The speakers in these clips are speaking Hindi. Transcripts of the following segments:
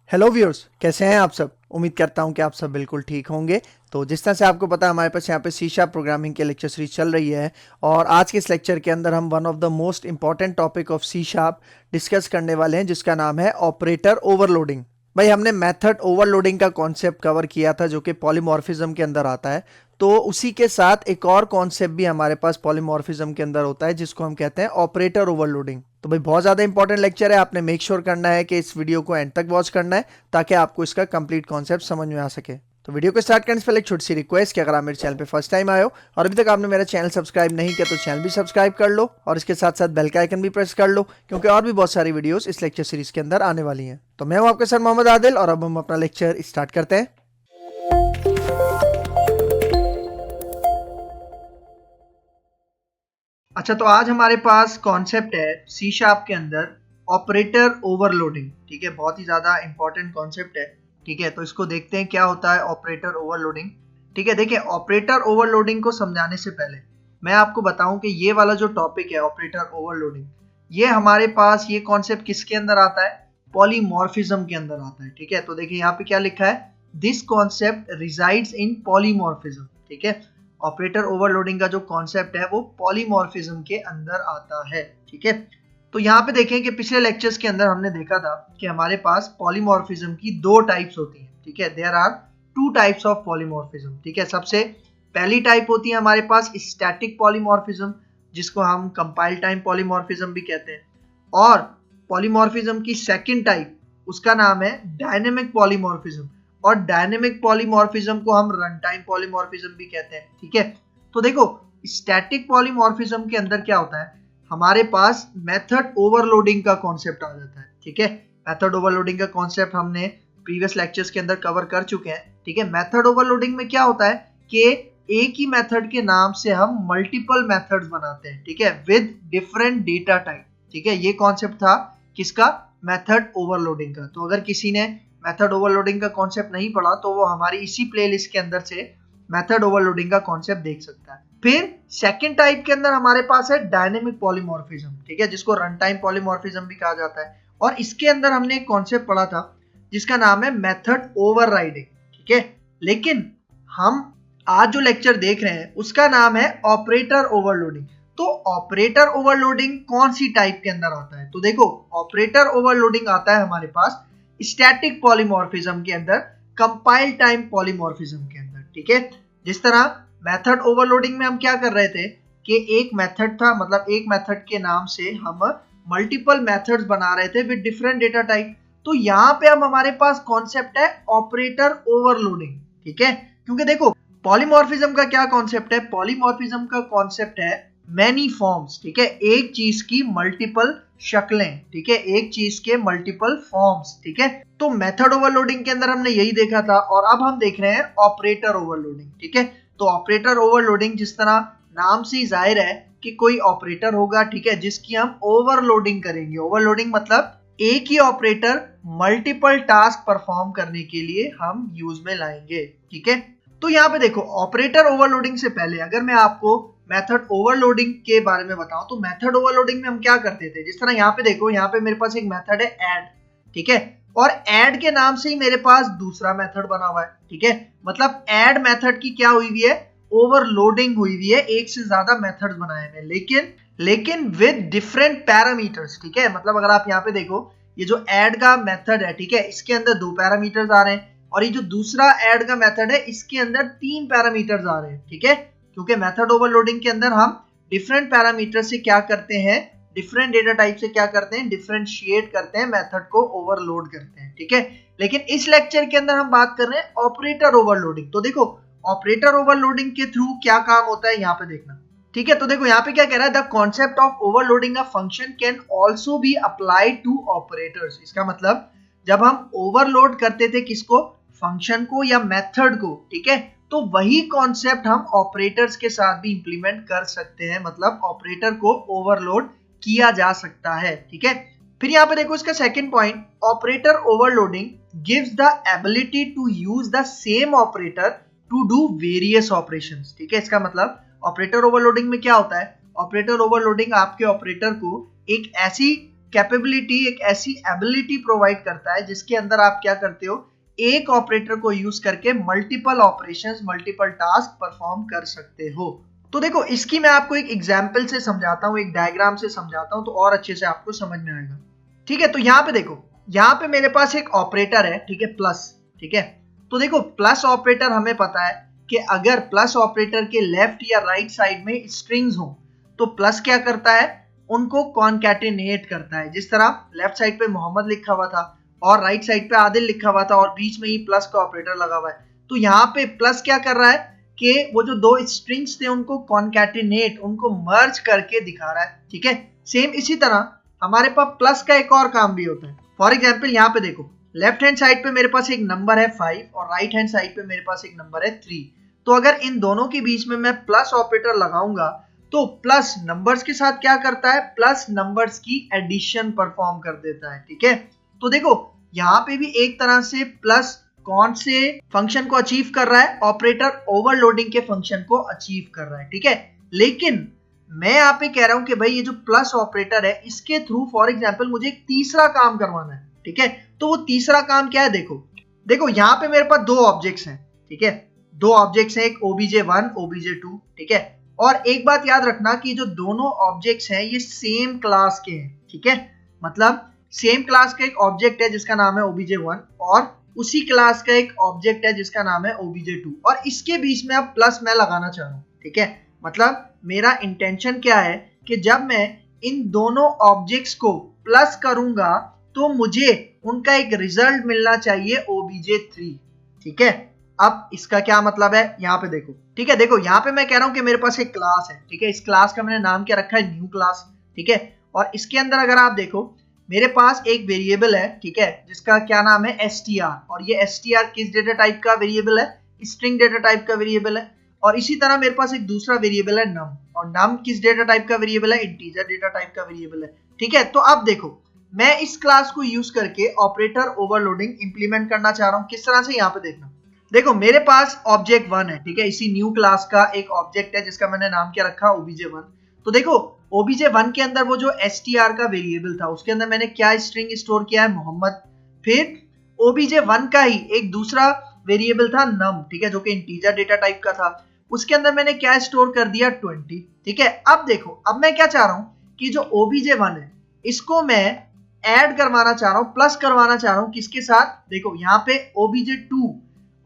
हेलो व्यूअर्स, कैसे हैं आप सब। उम्मीद करता हूं कि आप सब बिल्कुल ठीक होंगे। तो जिस तरह से आपको पता है, हमारे पास यहाँ पे सी शार्प प्रोग्रामिंग के लेक्चर सीरीज चल रही है और आज के इस लेक्चर के अंदर हम one of the most important topic of C sharp discuss करने वाले हैं, जिसका नाम है ऑपरेटर ओवरलोडिंग। भाई, हमने मेथड ओवरलोडिंग का कॉन्सेप्ट कवर किया था जो कि पॉलीमॉर्फिज्म के अंदर आता है। तो उसी के साथ एक और कॉन्सेप्ट भी हमारे पास पॉलीमॉर्फिज्म के अंदर होता है, जिसको हम कहते हैं ऑपरेटर ओवरलोडिंग। तो भाई, बहुत ज़्यादा इंपॉर्टेंट लेक्चर है। आपने मेक श्योर करना है कि इस वीडियो को एंड तक वॉच करना है ताकि आपको इसका कंप्लीट कॉन्सेप्ट समझ में आ सके। तो वीडियो को स्टार्ट करने से पहले एक छोटी सी रिक्वेस्ट कि अगर आप मेरे चैनल पे फर्स्ट टाइम आए हो और अभी तक आपने मेरा चैनल सब्सक्राइब नहीं किया तो चैनल भी सब्सक्राइब कर लो और इसके साथ साथ बेल का आइकन भी प्रेस कर लो, क्योंकि और भी बहुत सारी वीडियोस इस लेक्चर सीरीज के अंदर आने वाली हैं। तो मैं हूं आपके सर मोहम्मद आदिल और अब हम अपना लेक्चर स्टार्ट करते हैं। अच्छा, तो आज हमारे पास कॉन्सेप्ट है सी शार्प के अंदर ऑपरेटर ओवरलोडिंग। ठीक है, बहुत ही ज्यादा इंपॉर्टेंट कॉन्सेप्ट है। ठीक है, तो इसको देखते हैं क्या होता है ऑपरेटर ओवरलोडिंग। ठीक है, देखिए, ऑपरेटर ओवरलोडिंग को समझाने से पहले मैं आपको बताऊं कि ये वाला जो टॉपिक है ऑपरेटर ओवरलोडिंग, ये हमारे पास ये कॉन्सेप्ट किसके अंदर आता है? पॉलीमॉर्फिज्म के अंदर आता है। ठीक है, तो देखिए यहाँ पे क्या लिखा है, this concept resides in polymorphism. ठीक है, ऑपरेटर ओवरलोडिंग का जो कॉन्सेप्ट है वो पॉलीमॉर्फिज्म के अंदर आता है। ठीक है, तो यहाँ पे देखें कि पिछले लेक्चर्स के अंदर हमने देखा था कि हमारे पास पॉलीमॉर्फिज्म की दो टाइप्स होती हैं। ठीक है, there are two types of polymorphism. ठीक है, सबसे पहली टाइप होती है हमारे पास स्टैटिक पॉलीमॉर्फिज्म, जिसको हम कंपाइल टाइम पॉलीमॉर्फिज्म भी कहते हैं। और पॉलीमॉर्फिज्म की सेकंड टाइप, उसका नाम है डायनेमिक पॉलीमॉर्फिज्म, और डायनेमिक पॉलीमॉर्फिज्म को हम रन टाइम पॉलीमॉर्फिज्म भी कहते हैं। ठीक है, तो देखो, स्टैटिक पॉलीमॉर्फिज्म के अंदर क्या होता है, हमारे पास मेथड ओवरलोडिंग का कॉन्सेप्ट आ जाता है। ठीक है, मेथड ओवरलोडिंग का कॉन्सेप्ट हमने प्रीवियस लेक्चर्स के अंदर कवर कर चुके हैं। ठीक है, मेथड ओवरलोडिंग में क्या होता है कि एक ही मेथड के नाम से हम मल्टीपल मेथड्स बनाते हैं। ठीक है, विद डिफरेंट डेटा टाइप। ठीक है, ये कॉन्सेप्ट था किसका? मेथड ओवरलोडिंग का। तो अगर किसी ने मेथड ओवरलोडिंग का कॉन्सेप्ट नहीं पढ़ा तो वो हमारी इसी प्लेलिस्ट के अंदर से मेथड ओवरलोडिंग का कॉन्सेप्ट देख सकता है। फिर सेकंड टाइप के अंदर हमारे पास है डायनेमिक पॉलीमॉर्फिज्म। ठीक है, जिसको रन टाइम पॉलीमॉर्फिज्म भी कहा जाता है। और इसके अंदर हमने एक कॉन्सेप्ट पढ़ा था जिसका नाम है मेथड ओवरराइडिंग। ठीक है, लेकिन हम आज जो लेक्चर देख रहे हैं उसका नाम है ऑपरेटर ओवरलोडिंग। तो ऑपरेटर ओवरलोडिंग कौन सी टाइप के अंदर आता है? तो देखो, ऑपरेटर ओवरलोडिंग आता है हमारे पास स्टैटिक पॉलीमॉर्फिज्म के अंदर, कंपाइल टाइम पॉलीमॉर्फिज्म के अंदर। ठीक है, जिस तरह मेथड ओवरलोडिंग में हम क्या कर रहे थे कि एक मेथड था, मतलब एक मेथड के नाम से हम मल्टीपल मेथड्स बना रहे थे विद डिफरेंट डेटा टाइप। तो यहाँ पे अब हमारे पास कॉन्सेप्ट है ऑपरेटर ओवरलोडिंग। ठीक है, क्योंकि देखो, पॉलीमॉर्फिज्म का क्या कॉन्सेप्ट है? पॉलीमॉर्फिज्म का कॉन्सेप्ट है मैनी फॉर्म्स। ठीक है, एक चीज की मल्टीपल शक्लें। ठीक है, एक चीज के मल्टीपल फॉर्म्स। ठीक है, तो मेथड ओवरलोडिंग के अंदर हमने यही देखा था और अब हम देख रहे हैं ऑपरेटर ओवरलोडिंग। ठीक है, तो ऑपरेटर ओवरलोडिंग जिस तरह नाम से ही जाहिर है कि कोई ऑपरेटर होगा, ठीक है, जिसकी हम ओवरलोडिंग करेंगे। ओवरलोडिंग मतलब एक ही ऑपरेटर मल्टीपल टास्क परफॉर्म करने के लिए हम यूज में लाएंगे। ठीक है, तो यहाँ पे देखो, ऑपरेटर ओवरलोडिंग से पहले अगर मैं आपको मेथड ओवरलोडिंग के बारे में बताऊं तो मेथड ओवरलोडिंग में हम क्या करते थे, जिस तरह यहाँ पे देखो, यहाँ पे मेरे पास एक मेथड है ऐड। ठीक है, और ऐड के नाम से ही मेरे पास दूसरा मेथड बना हुआ है। ठीक है, मतलब ऐड मेथड की क्या हुई हुई है? ओवरलोडिंग हुई हुई है, एक से ज्यादा मेथड्स बनाए हैं, लेकिन विद डिफरेंट पैरामीटर्स। ठीक है, मतलब अगर आप यहाँ पे देखो, ये जो ऐड का मेथड है, ठीक है, इसके अंदर दो पैरामीटर्स आ रहे हैं, और ये जो दूसरा ऐड का मेथड है इसके अंदर तीन पैरामीटर्स आ रहे हैं। ठीक है, क्योंकि मेथड ओवरलोडिंग के अंदर हम डिफरेंट पैरामीटर से क्या करते हैं, डिफरेंट डेटा टाइप से क्या करते हैं, डिफरेंशिएट करते हैं, मेथड को ओवरलोड करते हैं। ठीक है, लेकिन इस लेक्चर के अंदर हम बात कर रहे हैं ऑपरेटर ओवरलोडिंग। तो देखो, ऑपरेटर ओवरलोडिंग के थ्रू क्या काम होता है यहाँ पे देखना। ठीक है, तो देखो यहाँ पे क्या कह रहा है, the concept of overloading a function can also be applied to operators. इसका मतलब जब हम ओवरलोड करते थे किसको? फंक्शन को या मेथड को। ठीक है, तो वही कॉन्सेप्ट हम ऑपरेटर्स के साथ भी इंप्लीमेंट कर सकते हैं, मतलब ऑपरेटर को ओवरलोड किया जा सकता है। ठीक है, फिर यहाँ पे देखो इसका second point, operator overloading gives the ability to use the same operator to do various operations. ठीक है, इसका मतलब ऑपरेटर ओवरलोडिंग में क्या होता है, ऑपरेटर ओवरलोडिंग आपके ऑपरेटर को एक ऐसी कैपेबिलिटी, एक ऐसी एबिलिटी प्रोवाइड करता है जिसके अंदर आप क्या करते हो, एक ऑपरेटर को यूज करके multiple operations, multiple task perform कर सकते हो। तो देखो इसकी मैं आपको एक एग्जांपल से समझाता हूं, एक डायग्राम से समझाता हूं, तो और अच्छे से आपको समझ में आएगा। ठीक है, तो यहाँ पे देखो, यहाँ पे मेरे पास एक ऑपरेटर है, ठीक है, प्लस। ठीक है, तो देखो प्लस ऑपरेटर हमें पता है कि अगर प्लस ऑपरेटर के लेफ्ट या राइट साइड में स्ट्रिंग्स हो तो प्लस क्या करता है, उनको कॉन्कैटिनेट करता है। जिस तरह लेफ्ट साइड पे मोहम्मद लिखा हुआ था और राइट साइड पे आदिल लिखा हुआ था और बीच में ही प्लस का ऑपरेटर लगा हुआ है, तो यहाँ पे प्लस क्या कर रहा है कि वो जो दो स्ट्रिंग्स थे उनको कॉन्कैटिनेट, उनको मर्ज करके दिखा रहा है। ठीक है, सेम इसी तरह हमारे पास प्लस का एक और काम भी होता है। फॉर एग्जाम्पल यहाँ पे देखो, लेफ्ट हैंड साइड पे मेरे पास एक नंबर है 5 और राइट हैंड साइड पे मेरे पास एक नंबर है 3। तो अगर इन दोनों के बीच में मैं प्लस ऑपरेटर लगाऊंगा तो प्लस नंबर्स के साथ क्या करता है, प्लस नंबर्स की एडिशन परफॉर्म कर देता है। ठीक है, तो देखो यहाँ पे भी एक तरह से प्लस कौन से फंक्शन को अचीव कर रहा है, ऑपरेटर ओवरलोडिंग के फंक्शन को अचीव कर रहा है। ठीक है, लेकिन मैं यहाँ पे कह रहा हूं कि भाई ये जो प्लस ऑपरेटर है इसके थ्रू फॉर एग्जांपल मुझे एक तीसरा काम करवाना है। ठीक है, तो वो तीसरा काम क्या है, देखो यहाँ पे मेरे पास दो ऑब्जेक्ट्स हैं। ठीक है, दो ऑब्जेक्ट्स हैं, एक obj1 obj2। ठीक है, और एक बात याद रखना कि जो दोनों ऑब्जेक्ट्स हैं ये सेम क्लास के हैं। ठीक है, मतलब सेम क्लास का एक ऑब्जेक्ट है जिसका नाम है obj1 और उसी क्लास का एक ऑब्जेक्ट है जिसका नाम है obj2 और इसके बीच में अब प्लस मैं लगाना चाह रहा हूँ। ठीक है, मतलब मेरा इंटेंशन क्या है कि जब मैं इन दोनों ऑब्जेक्ट्स को प्लस करूंगा तो मुझे उनका एक रिजल्ट मिलना चाहिए obj3। ठीक है, अब इसका क्या मतलब है यहाँ पे देखो। ठीक है, देखो यहाँ पे मैं कह रहा हूं कि मेरे पास एक क्लास है। ठीक है, इस क्लास का मैंने नाम क्या रखा है, न्यू क्लास। ठीक है, और इसके अंदर अगर आप देखो मेरे पास एक वेरिएबल है, ठीक है, जिसका क्या नाम है str, और ये str किस डेटा टाइप का वेरिएबल है, स्ट्रिंग डेटा टाइप का वेरिएबल है। और इसी तरह मेरे पास एक दूसरा वेरिएबल है num, और num किस डेटा टाइप का वेरिएबल है, इंटीजर डेटा टाइप का वेरिएबल है। ठीक है, तो अब देखो मैं इस क्लास को यूज करके ऑपरेटर ओवरलोडिंग इंप्लीमेंट करना चाह रहा हूं। किस तरह से, यहाँ पे देखना, देखो मेरे पास ऑब्जेक्ट 1 है। ठीक है, इसी न्यू क्लास का एक ऑब्जेक्ट है जिसका मैंने नाम क्या रखा, obj1। तो देखो obj1 के अंदर वो जो str का वेरिएबल था उसके अंदर मैंने क्या स्ट्रिंग स्टोर किया है, मोहम्मद। फिर obj1 का ही एक दूसरा वेरिएबल था num, ठीक है, जो कि इंटीजर डेटा टाइप का था, उसके अंदर मैंने क्या स्टोर कर दिया, 20। ठीक है, अब देखो अब मैं क्या चाह रहा हूं कि जो obj1 है इसको मैं ऐड करवाना चाह रहा हूं, प्लस करवाना चाह रहा हूं, किसके साथ, देखो यहाँ पे obj2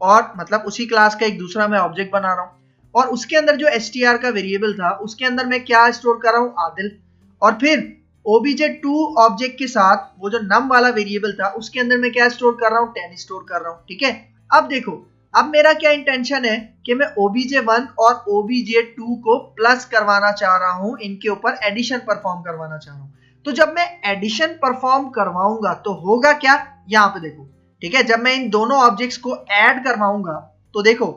और मतलब उसी क्लास का एक दूसरा मैं ऑब्जेक्ट बना रहा हूं और उसके अंदर जो str का वेरिएबल था उसके अंदर मैं क्या स्टोर कर रहा हूं, आदिल। और फिर obj2 ऑब्जेक्ट के साथ वो जो num वाला वेरिएबल था उसके अंदर मैं क्या स्टोर कर रहा हूं, 10 स्टोर कर रहा हूं। ठीक है, अब देखो अब मेरा क्या इंटेंशन है कि मैं obj1 और obj2 को प्लस करवाना चाह रहा हूं, इनके ऊपर एडिशन परफॉर्म करवाना चाह रहा हूं। तो जब मैं एडिशन परफॉर्म करवाऊंगा तो होगा क्या, यहाँ पे देखो। ठीक है, जब मैं इन दोनों ऑब्जेक्ट्स को ऐड करवाऊंगा तो देखो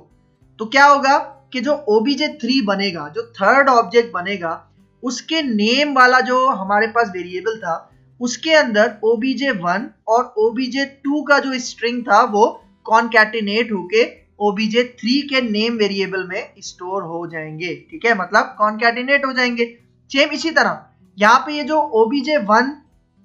तो क्या होगा कि जो obj3 बनेगा, जो थर्ड ऑब्जेक्ट बनेगा, उसके नेम वाला जो हमारे पास वेरिएबल था उसके अंदर obj1 और obj2 का जो स्ट्रिंग था वो कॉन्कैटिनेट होके obj3 के नेम वेरिएबल में स्टोर हो जाएंगे। ठीक है, मतलब कॉन्कैटिनेट हो जाएंगे। सेम इसी तरह यहाँ पे ये जो obj1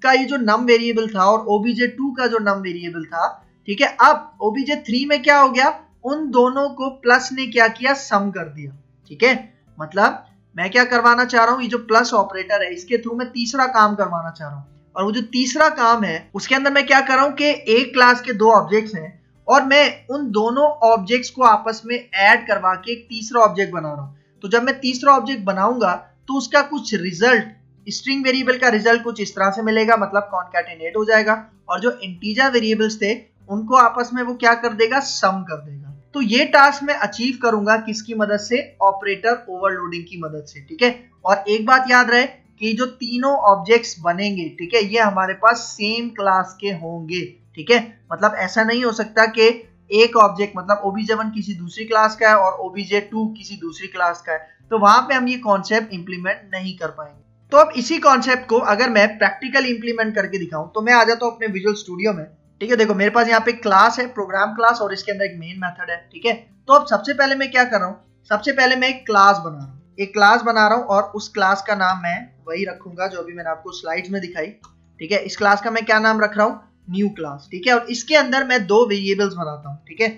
का ये जो num वेरिएबल था और obj2 का जो num वेरिएबल था, ठीक है, अब obj3 में क्या हो गया, उन दोनों को प्लस ने क्या किया, सम कर दिया। ठीक है, मतलब मैं क्या करवाना चाह रहा हूं, ये जो प्लस ऑपरेटर है इसके थ्रू मैं तीसरा काम करवाना चाह रहा हूं, और वो जो तीसरा काम है उसके अंदर मैं क्या कर रहा हूं कि एक क्लास के दो ऑब्जेक्ट्स हैं और मैं उन दोनों ऑब्जेक्ट्स को आपस में ऐड करवा के एक तीसरा ऑब्जेक्ट बना रहा हूं। तो जब मैं तीसरा ऑब्जेक्ट बनाऊंगा तो उसका कुछ रिजल्ट, स्ट्रिंग वेरिएबल का रिजल्ट कुछ इस तरह से मिलेगा, मतलब कॉन्कैटिनेट हो जाएगा, और जो इंटीजर वेरिएबल्स थे उनको आपस में वो क्या कर देगा, सम कर देगा। तो ये टास्क मैं अचीव करूंगा किसकी मदद से, ऑपरेटर ओवरलोडिंग की मदद से। ठीक है, और एक बात याद रहे कि जो तीनों ऑब्जेक्ट्स बनेंगे, ठीक है, ये हमारे पास सेम क्लास के होंगे। ठीक है, मतलब ऐसा नहीं हो सकता कि एक ऑब्जेक्ट मतलब obj1 किसी दूसरी क्लास का है और obj2 किसी दूसरी क्लास का है, तो वहां पे हम ये कॉन्सेप्ट इंप्लीमेंट नहीं कर पाएंगे। तो अब इसी कॉन्सेप्ट को अगर मैं प्रैक्टिकल इंप्लीमेंट करके दिखाऊं तो मैं आ जाता हूं अपने विजुअल स्टूडियो में। ठीक है, देखो मेरे पास यहाँ पे क्लास है, प्रोग्राम क्लास, और इसके अंदर एक मेन मेथड है। ठीक है, तो अब सबसे पहले मैं क्या कर रहा हूँ, सबसे पहले मैं एक क्लास बना रहा हूँ, एक क्लास बना रहा हूँ और उस क्लास का नाम मैं वही रखूंगा जो अभी मैंने आपको स्लाइड्स में दिखाई। ठीक है। इस क्लास का मैं क्या नाम रख रहा हूँ, न्यू क्लास, ठीक है। और इसके अंदर मैं दो वेरिएबल्स बनाता हूँ, ठीक है।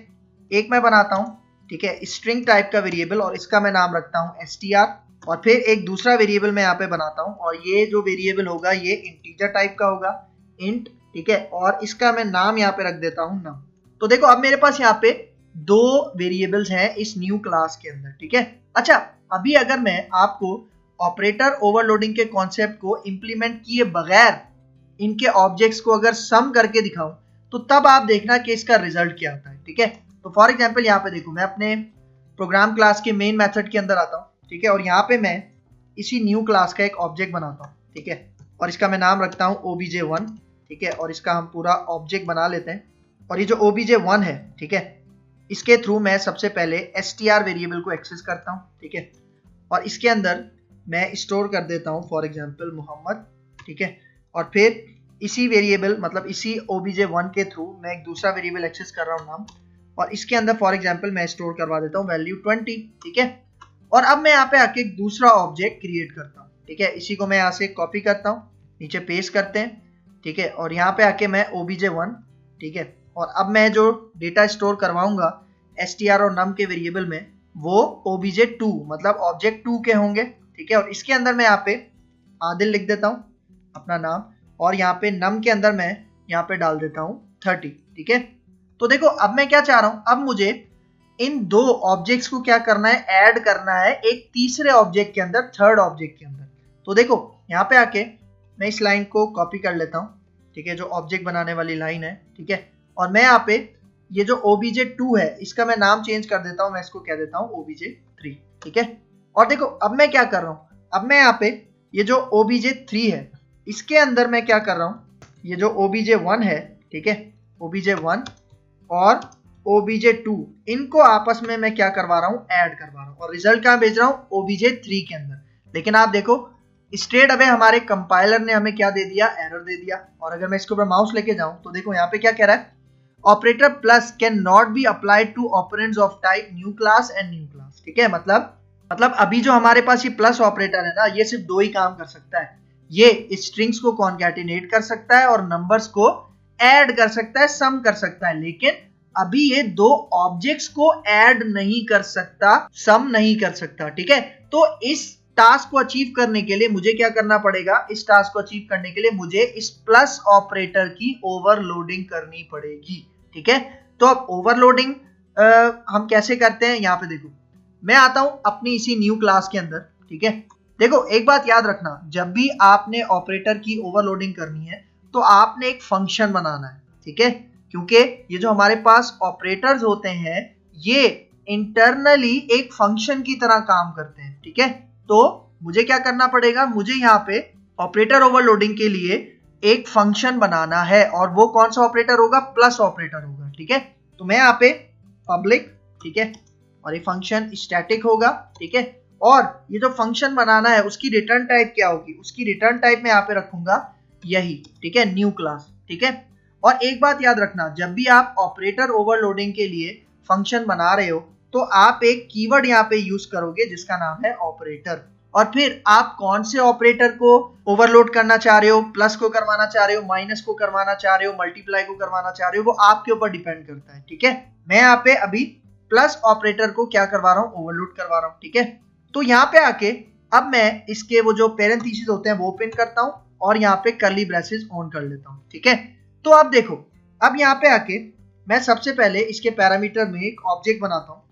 एक मैं बनाता हूँ, ठीक है, स्ट्रिंग टाइप का वेरिएबल, और इसका मैं नाम रखता हूँ str। और फिर एक दूसरा वेरिएबल मैं यहाँ पे बनाता हूँ, और ये जो वेरिएबल होगा ये इंटीजर टाइप का होगा, int, ठीक है। और इसका मैं नाम यहाँ पे रख देता हूँ num। तो देखो अब मेरे पास यहाँ पे दो वेरिएबल्स हैं इस न्यू क्लास के अंदर, ठीक है। अच्छा, अभी अगर मैं आपको ऑपरेटर ओवरलोडिंग के कॉन्सेप्ट को इंप्लीमेंट किए बगैर इनके ऑब्जेक्ट्स को अगर सम करके दिखाऊं, तो तब आप देखना कि इसका रिजल्ट क्या आता है, ठीक है। तो फॉर एग्जांपल यहाँ पे देखो, मैं अपने प्रोग्राम क्लास के मेन मेथड के अंदर आता हूँ, ठीक है। और यहाँ पे मैं इसी न्यू क्लास का एक ऑब्जेक्ट बनाता हूँ, ठीक है। और इसका मैं नाम रखता हूँ obj1, ठीक है। और इसका हम पूरा ऑब्जेक्ट बना लेते हैं। और ये जो obj1 है, ठीक है, इसके थ्रू मैं सबसे पहले str वेरिएबल को एक्सेस करता हूँ, ठीक है। और इसके अंदर मैं स्टोर कर देता हूँ फॉर एग्जांपल मोहम्मद, ठीक है। और फिर इसी वेरिएबल मतलब इसी obj1 के थ्रू मैं एक दूसरा वेरिएबल एक्सेस कर रहा हूँ नाम, और इसके अंदर फॉर एग्जांपल मैं स्टोर करवा देता हूँ वैल्यू 20, ठीक है। और अब मैं यहाँ पे आके एक दूसरा ऑब्जेक्ट क्रिएट करता हूँ, ठीक है। इसी को मैं यहाँ से कॉपी करता हूँ, नीचे पेस्ट करते हैं, ठीक है। और यहाँ पे आके मैं obj1, ठीक है। और अब मैं जो डेटा स्टोर करवाऊंगा str और num के वेरिएबल में, वो obj2 मतलब ऑब्जेक्ट 2 के होंगे, ठीक है। और इसके अंदर मैं यहाँ पे आदिल लिख देता हूँ अपना नाम, और यहाँ पे num के अंदर मैं यहाँ पे डाल देता हूँ 30, ठीक है। तो देखो अब मैं क्या चाह रहा हूँ, अब मुझे इन दो ऑब्जेक्ट्स को क्या करना है, ऐड करना है एक तीसरे ऑब्जेक्ट के अंदर, थर्ड ऑब्जेक्ट के अंदर। तो देखो यहाँ पे आके मैं इस लाइन को कॉपी कर लेता हूँ, ठीक है, जो ऑब्जेक्ट बनाने वाली लाइन है, ठीक है। और मैं यहाँ पे ये जो obj2 है इसका मैं नाम चेंज कर देता हूँ, मैं इसको कह देता हूँ obj3, ठीक है। और देखो अब मैं क्या कर रहा हूँ, अब मैं यहाँ पे ये जो obj3 है इसके अंदर मैं क्या कर रहा हूँ, ये जो obj1 है, ठीक है, obj1 और obj2 इनको आपस में मैं क्या करवा रहा हूँ, ऐड करवा रहा हूँ, और रिजल्ट कहाँ भेज रहा हूँ, obj3 के अंदर। लेकिन आप देखो स्ट्रेट अवे हमारे कंपाइलर ने हमें क्या दे दिया, एरर दे दिया। और अगर मैं इसके ऊपर माउस लेके जाऊं तो देखो यहाँ पे क्या कह रहा है, operator plus can not be applied to operands of type new class and new class, ठीक है। मतलब अभी जो हमारे पास ये प्लस ऑपरेटर है ना, ये सिर्फ दो ही काम कर सकता है, ये स्ट्रिंग्स को कॉन्कैटिनेट कर सकता है और नंबर्स को ऐड कर सकता है, सम कर सकता है। लेकिन अभी ये दो ऑब्जेक्ट्स को ऐड नहीं कर सकता, सम नहीं कर सकता, ठीक है। तो इस टास्क को अचीव करने के लिए मुझे क्या करना पड़ेगा, इस टास्क को अचीव करने के लिए मुझे इस प्लस ऑपरेटर की ओवरलोडिंग करनी पड़ेगी, ठीक है। तो अब ओवरलोडिंग हम कैसे करते हैं, यहाँ पे देखो मैं आता हूं अपनी इसी न्यू क्लास के अंदर, ठीक है। देखो एक बात याद रखना, जब भी आपने ऑपरेटर की ओवरलोडिंग करनी है तो आपने एक फंक्शन बनाना है, ठीक है। क्योंकि ये जो हमारे पास ऑपरेटर्स होते हैं ये इंटरनली एक फंक्शन की तरह काम करते हैं, ठीक है। तो मुझे क्या करना पड़ेगा, मुझे यहाँ पे ऑपरेटर ओवरलोडिंग के लिए एक फंक्शन बनाना है, और वो कौन सा ऑपरेटर होगा, प्लस ऑपरेटर होगा, ठीक है। तो मैं यहाँ पे पब्लिक, ठीक है, और ये फंक्शन स्टैटिक होगा, ठीक है। और ये जो फंक्शन बनाना है उसकी रिटर्न टाइप क्या होगी, उसकी रिटर्न टाइप में यहाँ पे रखूंगा यही, ठीक है, न्यू क्लास, ठीक है। और एक बात याद रखना, जब भी आप ऑपरेटर ओवरलोडिंग के लिए फंक्शन बना रहे हो तो आप एक कीवर्ड यहाँ पे यूज करोगे जिसका नाम है ऑपरेटर। और फिर आप कौन से ऑपरेटर को ओवरलोड करना चाह रहे हो, प्लस को करवाना चाह रहे हो, माइनस को करवाना चाह रहे हो, मल्टीप्लाई को करवाना चाह रहे हो, वो आपके ऊपर डिपेंड करता है, ठीक है। मैं यहाँ पे अभी प्लस ऑपरेटर को क्या करवा रहा हूँ, ओवरलोड करवा रहा हूँ, ठीक है। तो यहाँ पे आके अब मैं इसके वो जो पेरेंथीसिस होते हैं वो ओपन करता हूँ और यहाँ पे कर्ली ब्रेसेस ऑन कर लेता हूँ, ठीक है। तो अब देखो, अब यहाँ पे आके मैं सबसे पहले इसके पैरामीटर में एक ऑब्जेक्ट बनाता हूँ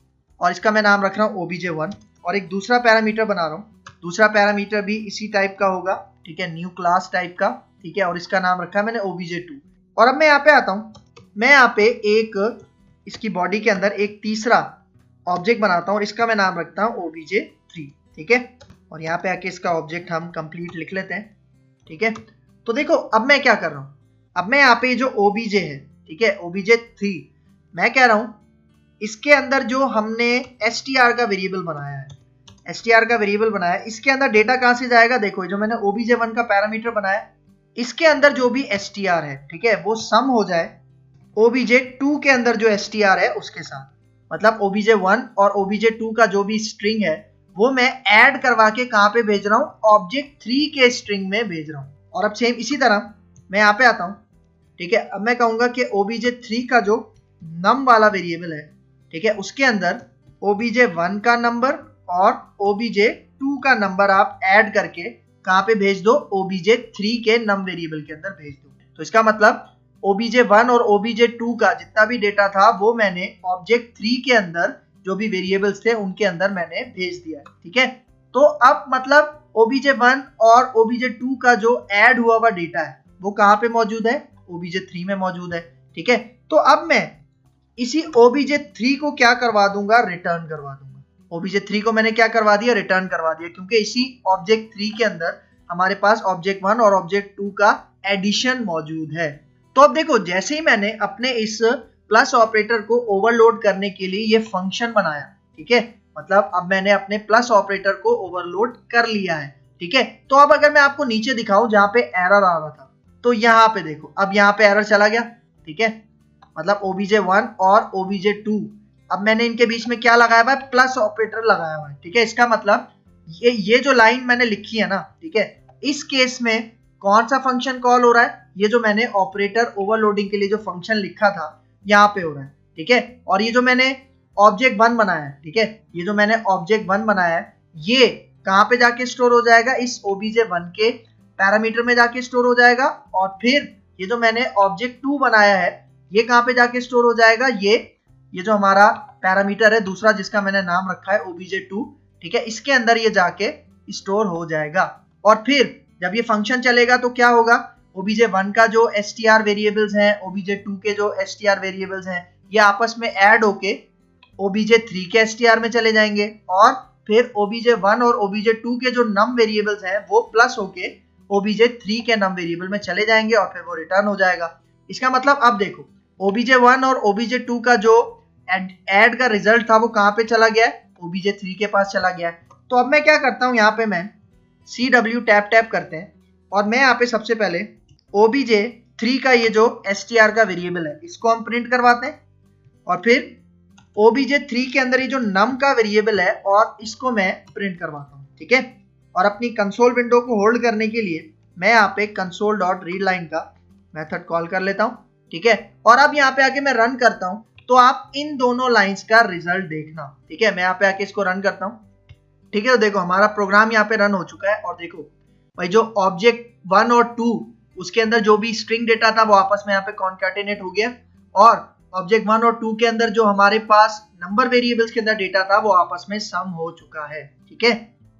और इसका मैं नाम रख रहा हूँ obj1, और एक दूसरा पैरामीटर बना रहा हूँ, दूसरा पैरामीटर भी इसी टाइप का होगा, ठीक है, न्यू क्लास टाइप का, ठीक है। और इसका नाम रखा है मैंने obj2। और अब मैं यहाँ पे आता हूँ, मैं यहाँ पे एक इसकी बॉडी के अंदर एक तीसरा ऑब्जेक्ट बनाता हूँ, इसका मैं नाम रखता हूँ obj3, ठीक है। और यहाँ पे आके इसका ऑब्जेक्ट हम कंप्लीट लिख लेते हैं, ठीक है। तो देखो अब मैं क्या कर रहा हूँ, अब मैं यहाँ पे जो obj है, ठीक है, obj3, मैं कह रहा हूँ इसके अंदर जो हमने str का वेरिएबल बनाया है, str का वेरिएबल बनाया है, इसके अंदर डेटा कहाँ से जाएगा, देखो जो मैंने obj1 का पैरामीटर बनाया इसके अंदर जो भी str है, ठीक है, वो सम हो जाए obj2 के अंदर जो str है उसके साथ। मतलब obj1 और obj2 का जो भी स्ट्रिंग है वो मैं ऐड करवा के कहाँ पे भेज रहा हूँ, ऑब्जेक्ट 3 के स्ट्रिंग में भेज रहा हूँ। और अब सेम इसी तरह मैं यहाँ पे आता हूँ, ठीक है। अब मैं कहूंगा कि obj3 का जो num वाला वेरिएबल है, ठीक है, उसके अंदर obj1 का नंबर और obj2 का नंबर आप ऐड करके कहाँ पे भेज दो, obj3 के num वेरिएबल के अंदर भेज दो। तो इसका मतलब obj1 और obj2 का जितना भी डेटा था वो मैंने object3 के अंदर जो भी वेरिएबल्स थे उनके अंदर मैंने भेज दिया है, ठीक है। तो अब मतलब obj1 और obj2 का जो ऐड हुआ हुआ डेटा है वो कहाँ पे मौजूद है, obj3 में मौजूद है, ठीक है। तो अब मैं इसी obj3 को क्या करवा दूंगा, रिटर्न करवा दूंगा। obj3 को मैंने क्या करवा दिया, रिटर्न करवा दिया, क्योंकि इसी object3 के अंदर हमारे पास object1 और object2 का एडिशन मौजूद है। तो अब देखो, जैसे ही मैंने अपने इस प्लस ऑपरेटर को ओवरलोड करने के लिए ये फंक्शन बनाया, ठीक है, मतलब अब मैंने अपने प्लस ऑपरेटर को ओवरलोड कर लिया है, ठीक है। तो अब अगर मैं आपको नीचे दिखाऊं जहां पे एरर आ रहा था, तो यहाँ पे देखो, अब यहाँ पे एरर चला गया, ठीक है, मतलब obj1 और obj2, अब मैंने इनके बीच में क्या लगाया हुआ है, प्लस ऑपरेटर लगाया हुआ है, ठीक है। इसका मतलब ये जो लाइन मैंने लिखी है ना, ठीक है, इस केस में कौन सा फंक्शन कॉल हो रहा है, ये जो मैंने ऑपरेटर ओवरलोडिंग के लिए जो फंक्शन लिखा था यहाँ पे हो रहा है, ठीक है। और ये जो मैंने object1 बनाया है, ठीक है, ये जो मैंने object1 बनाया है ये कहाँ पे जाके स्टोर हो जाएगा, इस obj1 के पैरामीटर में जाके स्टोर हो जाएगा। और फिर ये जो मैंने object2 बनाया है ये कहाँ पे जाके स्टोर हो जाएगा, ये जो हमारा पैरामीटर है दूसरा जिसका मैंने नाम रखा है obj2, ठीक है, इसके अंदर ये जाके स्टोर हो जाएगा। और फिर जब ये फंक्शन चलेगा तो क्या होगा, obj1 का जो str वेरिएबल्स हैं, obj2 के जो str वेरिएबल्स हैं, ये आपस में ऐड होके obj3 के str में चले जाएंगे और फिर obj1 और obj2 के जो num वेरिएबल्स हैं वो प्लस होके obj3 के num वेरिएबल में चले जाएंगे और फिर वो रिटर्न हो जाएगा। इसका मतलब अब देखो, obj1 और obj2 का जो ऐड का रिजल्ट था वो कहाँ पे चला गया है, obj3 के पास चला गया है। तो अब मैं क्या करता हूँ, यहाँ पे मैं cw टैप करते हैं और मैं यहाँ पे सबसे पहले obj3 का ये जो str का वेरिएबल है इसको हम प्रिंट करवाते हैं और फिर obj3 के अंदर ये जो num का वेरिएबल है और इसको मैं प्रिंट करवाता हूँ, ठीक है। और अपनी कंसोल विंडो को होल्ड करने के लिए मैं यहाँ पे console.readline का मेथड कॉल कर लेता हूँ, ठीक है। और अब यहाँ पे आके मैं रन करता हूँ तो आप इन दोनों लाइंस का रिजल्ट देखना, ठीक है। मैं यहाँ पे आके इसको रन करता हूँ, ठीक है। तो देखो हमारा प्रोग्राम यहाँ पे रन हो चुका है और देखो भाई जो object1 और 2 उसके अंदर जो भी स्ट्रिंग डेटा था वो आपस में यहाँ पे कॉन्कैटिनेट हो गया और object1 और 2 के अंदर जो हमारे पास नंबर वेरिएबल्स के अंदर डेटा था वो आपस में सम हो चुका है, ठीक है।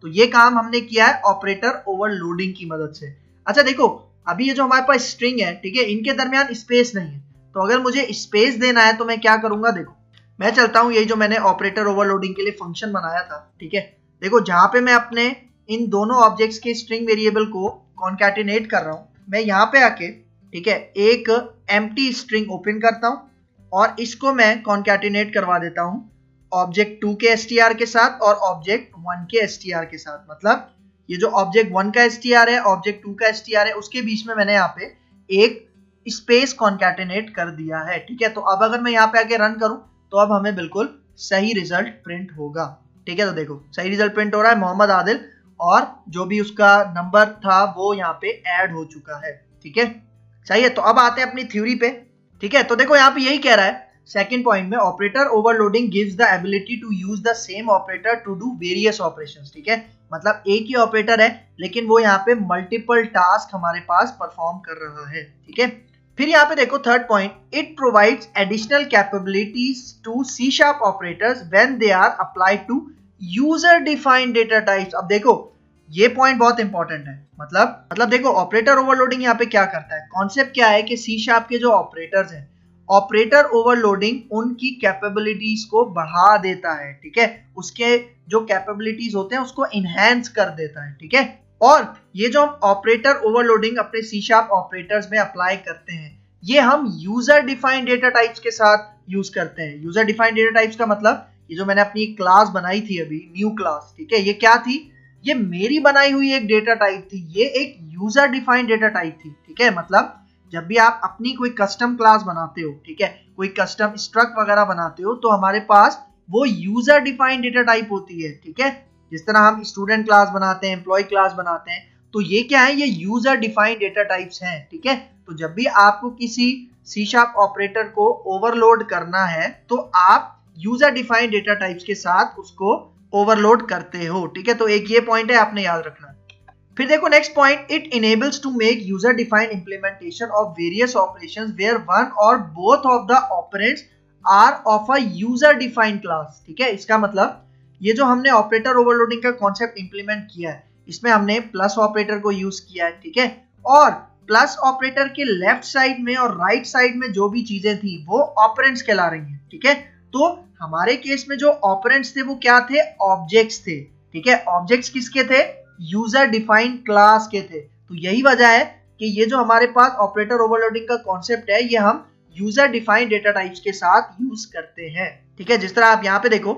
तो ये काम हमने किया है ऑपरेटर ओवरलोडिंग की मदद से। अच्छा देखो, अभी ये जो हमारे पास स्ट्रिंग है, ठीक है, इनके दरमियान स्पेस नहीं है, तो अगर मुझे स्पेस देना है तो मैं क्या करूंगा, देखो मैं चलता हूँ यही जो मैंने ऑपरेटर ओवरलोडिंग के लिए फंक्शन बनाया था, ठीक है। देखो जहां पे मैं अपने इन दोनों ऑब्जेक्ट्स के स्ट्रिंग वेरिएबल को कॉन्कैटिनेट कर रहा हूं, मैं यहाँ पे आके, ठीक है, एक एम्प्टी स्ट्रिंग ओपन करता हूं और इसको मैं कॉन्कैटिनेट करवा देता हूं object2 के str के साथ और object1 के str के साथ। मतलब ये जो object1 का str है, object2 का str है, उसके बीच में मैंने यहाँ पे एक स्पेस कॉन्कैटिनेट कर दिया है, ठीक है। तो अब अगर मैं यहाँ पे आके रन करूं तो अब हमें बिल्कुल सही रिजल्ट प्रिंट होगा, ठीक है। तो देखो सही रिजल्ट प्रिंट हो रहा है, मोहम्मद आदिल, और जो भी उसका नंबर था वो यहाँ पे ऐड हो चुका है, ठीक है। सही है। तो अब आते हैं अपनी थ्योरी पे, ठीक है। तो देखो यहाँ पे यही कह रहा है सेकंड पॉइंट में, operator overloading gives the ability to use the same operator to do various operations, ठीक है। मतलब एक ही ऑपरेटर है लेकिन वो यहाँ पे मल्टीपल टास्क हमारे पास परफॉर्म कर रहा है, ठीक है। फिर यहाँ पे देखो third point, it provides additional capabilities to C sharp operators when they are applied to user defined data types. अब देखो ये पॉइंट बहुत इंपॉर्टेंट है, मतलब देखो ऑपरेटर ओवरलोडिंग यहाँ पे क्या करता है, कॉन्सेप्ट क्या है कि सी शार्प के जो ऑपरेटर्स हैं, ऑपरेटर ओवरलोडिंग उनकी कैपेबिलिटीज को बढ़ा देता है, ठीक है, उसके जो कैपेबिलिटीज होते हैं उसको इनहेंस कर देता है, ठीक है। और ये जो हम ऑपरेटर ओवरलोडिंग अपने सी शार्प ऑपरेटर्स में अप्लाई करते हैं ये हम यूजर डिफाइंड डेटा टाइप्स के साथ यूज करते हैं। यूजर डिफाइंड डेटा टाइप्स का मतलब ये जो मैंने अपनी क्लास बनाई थी अभी, न्यू क्लास, ठीक है, ये क्या थी, ये मेरी बनाई हुई एक डेटा टाइप थी, ये एक यूजर डिफाइंड डेटा टाइप थी, ठीक है। मतलब जब भी आप अपनी कोई कस्टम क्लास बनाते हो, ठीक है, कोई कस्टम स्ट्रक्ट वगैरह बनाते हो तो हमारे पास वो यूजर डिफाइंड डेटा टाइप होती है, ठीक है। जिस तरह हम स्टूडेंट क्लास बनाते हैं, एम्प्लॉय क्लास बनाते हैं, तो ये क्या है, ये यूजर डिफाइंड डेटा टाइप्स हैं, ठीक है। तो जब भी आपको किसी सी शार्प ऑपरेटर को ओवरलोड करना है तो आप यूजर डिफाइंड डेटा टाइप्स के साथ उसको ओवरलोड करते हो, ठीक है। तो एक ये पॉइंट है, आपने याद रखना। फिर देखो next point, it enables to make user defined implementation of various operations where one और both of the operands are of a user defined class, ठीक है। इसका मतलब ये जो हमने ऑपरेटर ओवरलोडिंग का कॉन्सेप्ट इंप्लीमेंट किया है, इसमें हमने प्लस ऑपरेटर को यूज किया है, ठीक है। और प्लस ऑपरेटर के लेफ्ट साइड में और राइट साइड में जो भी चीजें थी वो ऑपरेंड्स कहला रही हैं, ठीक है। तो हमारे केस में जो ऑपरेंड्स थे वो क्या थे, ऑब्जेक्ट्स थे, ठीक है। ऑब्जेक्ट्स किसके थे, यूजर डिफाइंड क्लास के थे। तो यही वजह है कि ये जो हमारे पास ऑपरेटर ओवरलोडिंग का कॉन्सेप्ट है ये हम यूजर डिफाइंड डेटा टाइप्स के साथ यूज करते हैं, ठीक है। जिस तरह आप यहाँ पे देखो,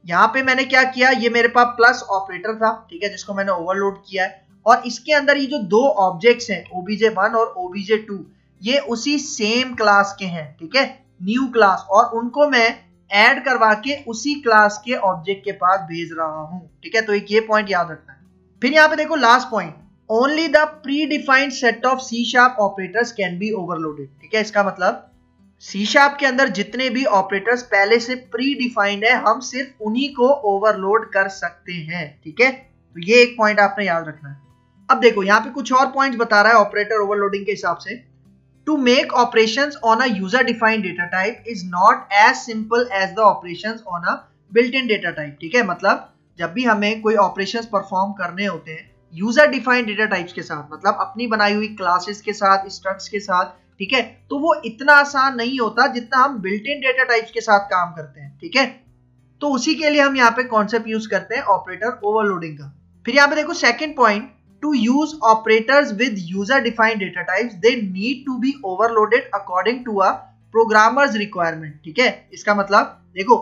यहाँ पे मैंने क्या किया, ये मेरे पास प्लस ऑपरेटर था, ठीक है, जिसको मैंने ओवरलोड किया है। और इसके अंदर ये जो दो ऑब्जेक्ट्स हैं obj1 और obj2, ये उसी सेम क्लास के हैं, ठीक है, न्यू क्लास, और उनको मैं ऐड करवा के उसी क्लास के ऑब्जेक्ट के पास भेज रहा हूं, ठीक है। तो एक ये पॉइंट याद रखना है। फिर यहाँ पे देखो last point, only the predefined set of C sharp operators can be overloaded, ठीक है। इसका मतलब सी शार्प के अंदर जितने भी ऑपरेटर्स पहले से प्री डिफाइंड है, हम सिर्फ उन्हीं को ओवरलोड कर सकते हैं, ठीक है। तो ये एक पॉइंट आपने याद रखना है। अब देखो यहाँ पे कुछ और पॉइंट्स बता रहा है ऑपरेटर ओवरलोडिंग के हिसाब से। To make operations on a user defined data type is not as simple as the operations on a built in data type, ठीक है। मतलब जब भी हमें कोई ऑपरेशंस परफॉर्म करने होते हैं यूजर डिफाइंड डेटा टाइप्स के साथ, मतलब अपनी बनाई हुई क्लासेस के साथ, स्ट्रक्ट्स के साथ, ठीक है, तो वो इतना आसान नहीं होता जितना हम बिल्ट इन डेटा टाइप्स के साथ काम करते हैं, ठीक है। तो उसी के लिए हम यहाँ पे कॉन्सेप्ट यूज करते हैं ऑपरेटर ओवरलोडिंग का। फिर यहाँ पे देखो second point, to use operators with user defined data types they need to be overloaded according to a programmer's requirement, ठीक है। इसका मतलब देखो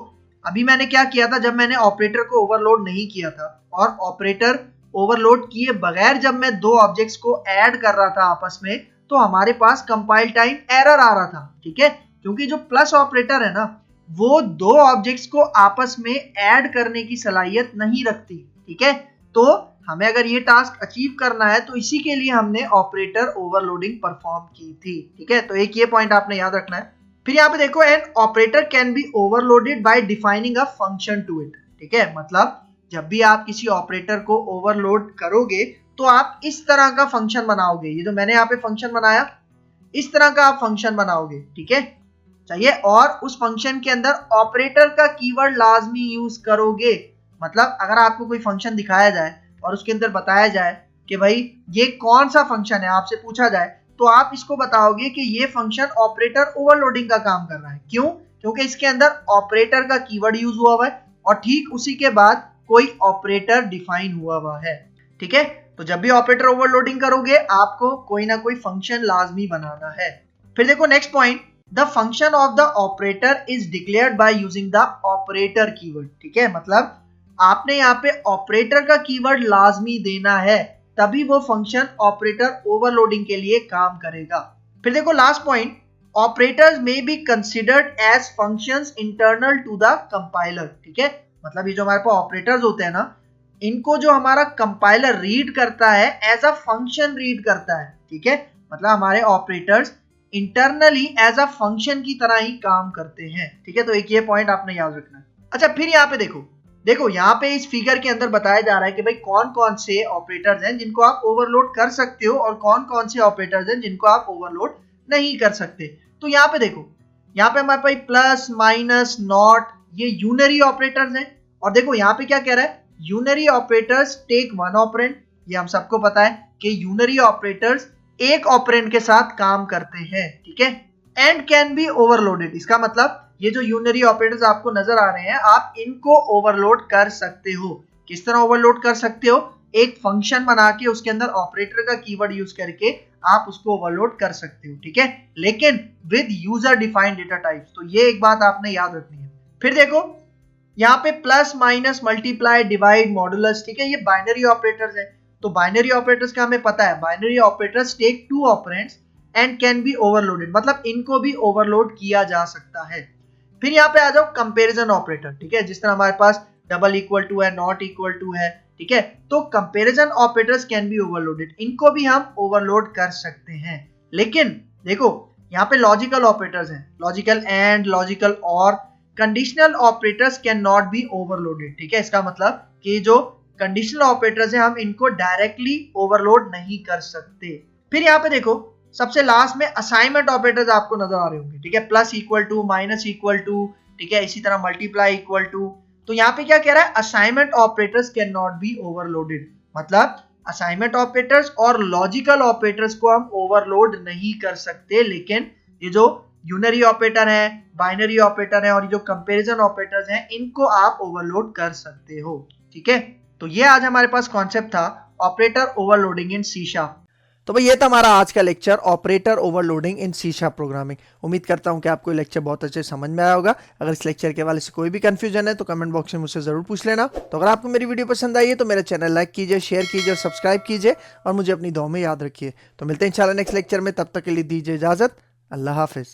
अभी मैंने क्या किया था, जब मैंने ऑपरेटर को ओवरलोड नहीं किया था और ऑपरेटर ओवरलोड किए बगैर जब मैं दो ऑब्जेक्ट्स को ऐड कर रहा था आपस में, तो हमारे पास कंपाइल टाइम एरर आ रहा था, ठीक है। क्योंकि जो प्लस ऑपरेटर है ना, वो दो ऑब्जेक्ट्स को आपस में ऐड करने की सलाहियत नहीं रखती, ठीक है। तो हमें अगर ये टास्क अचीव करना है तो इसी के लिए हमने ऑपरेटर ओवरलोडिंग परफॉर्म की थी, ठीक है। तो एक ये पॉइंट आपने याद रखना है। फिर यहाँ पे देखो, an operator can be overloaded by defining a function to it, ठीक है। मतलब जब भी आप किसी ऑपरेटर को ओवरलोड करोगे तो आप इस तरह का फंक्शन बनाओगे, ये जो मैंने यहाँ पे फंक्शन बनाया इस तरह का आप फंक्शन बनाओगे, ठीक है, चाहिए। और उस फंक्शन के अंदर ऑपरेटर का कीवर्ड लाजमी यूज करोगे। मतलब अगर आपको कोई फंक्शन दिखाया जाए और उसके अंदर बताया जाए कि भाई ये कौन सा फंक्शन है, आपसे पूछा जाए, तो आप इसको बताओगे कि ये फंक्शन ऑपरेटर ओवरलोडिंग का काम कर रहा है। क्यों? क्योंकि इसके अंदर ऑपरेटर का कीवर्ड यूज हुआ हुआ है और ठीक उसी के बाद कोई ऑपरेटर डिफाइन हुआ हुआ है, ठीक है। तो जब भी ऑपरेटर ओवरलोडिंग करोगे आपको कोई ना कोई फंक्शन लाजमी बनाना है। फिर देखो next point, the function of the operator is declared by using the operator keyword, ठीक है। मतलब आपने यहाँ पे ऑपरेटर का कीवर्ड लाजमी देना है, तभी वो फंक्शन ऑपरेटर ओवरलोडिंग के लिए काम करेगा। फिर देखो last point, operators may be considered as functions internal to the compiler, ठीक है। मतलब ये जो हमारे पास ऑपरेटर्स होते हैं ना, इनको जो हमारा कंपाइलर रीड करता है एज अ फंक्शन रीड करता है, ठीक है। मतलब हमारे operators internally as a function की तरह ही काम करते हैं, ठीक है। तो एक ये पॉइंट आपने याद रखना है। अच्छा फिर यहाँ पे देखो यहाँ पे इस फिगर के अंदर बताया जा रहा है कि भाई कौन कौन से ऑपरेटर्स हैं जिनको आप ओवरलोड कर सकते हो और कौन कौन से ऑपरेटर्स हैं जिनको आप ओवरलोड नहीं कर सकते। तो यहाँ पे देखो, यहाँ पे हमारे पास प्लस, माइनस, नॉट, ये यूनरी ऑपरेटर्स हैं। और देखो यहाँ पे क्या कह रहा है, unary operators take one operand. ये हम सबको पता है कि यूनरी ऑपरेटर्स एक ऑपरेंड के साथ काम करते हैं, ठीक है। एंड कैन बी ओवरलोडेड, इसका मतलब ये जो यूनरी ऑपरेटर्स आपको नजर आ रहे हैं, आप इनको ओवरलोड कर सकते हो। किस तरह ओवरलोड कर सकते हो? एक फंक्शन बना के उसके अंदर ऑपरेटर का कीवर्ड यूज करके आप उसको ओवरलोड कर सकते हो, ठीक है, लेकिन with user defined data types. तो ये एक बात आपने याद रखनी है। फिर देखो यहाँ पे plus, minus, multiply, divide, modulus, ठीक है, ये बाइनरी ऑपरेटर्स है। तो बाइनरी ऑपरेटर्स का हमें पता है, binary operators take two operands and can be overloaded, मतलब इनको भी ओवरलोड किया जा सकता है। फिर यहाँ पे आ जाओ कंपैरिजन ऑपरेटर, ठीक है, जिस तरह हमारे पास डबल इक्वल टू है, नॉट इक्वल टू है, ठीक है। तो comparison operators can be overloaded, इनको भी हम ओवरलोड कर सकते हैं। लेकिन देखो यहाँ पे लॉजिकल ऑपरेटर्स हैं, लॉजिकल एंड, लॉजिकल और, conditional operators can not B overloaded, ठीक है। इसका मतलब कि जो कंडीशनल ऑपरेटर्स हैं हम इनको डायरेक्टली ओवरलोड नहीं कर सकते। फिर यहाँ पे देखो सबसे लास्ट में असाइनमेंट ऑपरेटर्स आपको नजर आ रहे होंगे, ठीक है, plus equal to, minus equal to, ठीक है, इसी तरह मल्टीप्लाई इक्वल टू। तो यहाँ पे क्या कह रहा है, assignment operators can not B overloaded, मतलब असाइनमेंट ऑपरेटर्स और लॉजिकल ऑपरेटर्स को हम ओवरलोड नहीं कर सकते। लेकिन ये जो यूनरी ऑपरेटर है, बाइनरी ऑपरेटर है और ये जो कंपैरिजन ऑपरेटर्स हैं इनको आप ओवरलोड कर सकते हो, ठीक है। तो ये आज हमारे पास कॉन्सेप्ट था ऑपरेटर ओवरलोडिंग इन सी शार्प। तो भाई ये था हमारा आज का लेक्चर ऑपरेटर ओवरलोडिंग इन सी शार्प प्रोग्रामिंग। उम्मीद करता हूं कि आपको ये लेक्चर बहुत अच्छे समझ में आया होगा। अगर इस लेक्चर के हवाले से कोई भी कंफ्यूजन है तो कमेंट बॉक्स में मुझसे जरूर पूछ लेना। तो अगर आपको मेरी वीडियो पसंद आई है तो मेरा चैनल लाइक कीजिए, शेयर कीजिए और सब्सक्राइब कीजिए और मुझे अपनी दुआ में याद रखिए। तो मिलते हैं इंशाल्लाह नेक्स्ट लेक्चर में, तब तक के लिए दीजिए इजाजत। अल्लाह हाफिज।